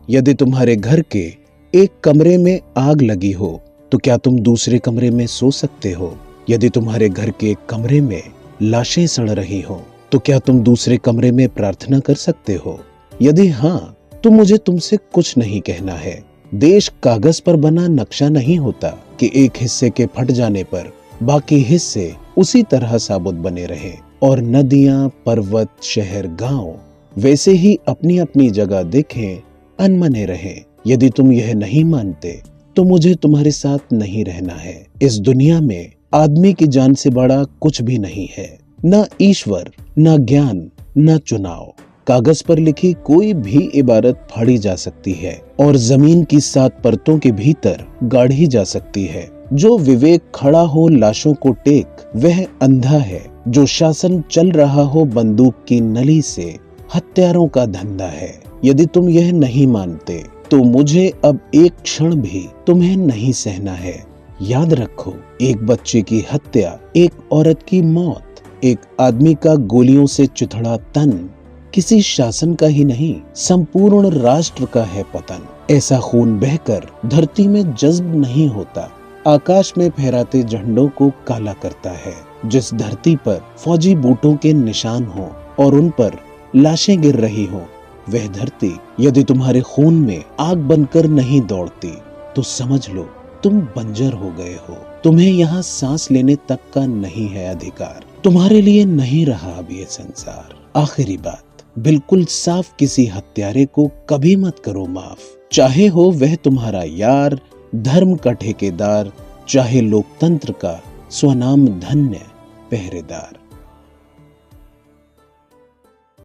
यदि तुम्हारे घर के एक कमरे में आग लगी हो तो क्या तुम दूसरे कमरे में सो सकते हो? यदि तुम्हारे घर के एक कमरे में लाशें सड़ रही हो तो क्या तुम दूसरे कमरे में प्रार्थना कर सकते हो? यदि हाँ, तो मुझे तुमसे कुछ नहीं कहना है। देश कागज पर बना नक्शा नहीं होता कि एक हिस्से के फट जाने पर बाकी हिस्से उसी तरह साबुत बने रहे और नदियां, पर्वत, शहर, गांव वैसे ही अपनी अपनी जगह दिखें, अनमने रहें। यदि तुम यह नहीं मानते तो मुझे तुम्हारे साथ नहीं रहना है। इस दुनिया में आदमी की जान से बड़ा कुछ भी नहीं है, न ईश्वर, न ज्ञान, न चुनाव। कागज पर लिखी कोई भी इबारत फाड़ी जा सकती है और जमीन की 7 परतों के भीतर गाढ़ी जा सकती है। जो विवेक खड़ा हो लाशों को टेक, वह अंधा है। जो शासन चल रहा हो बंदूक की नली से, हत्यारों का धंधा है। यदि तुम यह नहीं मानते तो मुझे अब एक क्षण भी तुम्हें नहीं सहना है। याद रखो, एक बच्चे की हत्या, एक औरत की मौत, एक आदमी का गोलियों से चिथड़ा तन किसी शासन का ही नहीं, संपूर्ण राष्ट्र का है पतन। ऐसा खून बहकर धरती में जज्ब नहीं होता, आकाश में फहराते झंडों को काला करता है। जिस धरती पर फौजी बूटों के निशान हो और उन पर लाशें गिर रही हो, वह धरती यदि तुम्हारे खून में आग बनकर नहीं दौड़ती तो समझ लो तुम बंजर हो गए हो। तुम्हें यहाँ सांस लेने तक का नहीं है अधिकार। तुम्हारे लिए नहीं रहा अब ये संसार। आखिरी बात, बिल्कुल साफ, किसी हत्यारे को कभी मत करो माफ, चाहे हो वह तुम्हारा यार, धर्म का ठेकेदार, चाहे लोकतंत्र का स्वनाम धन्य पहरेदार।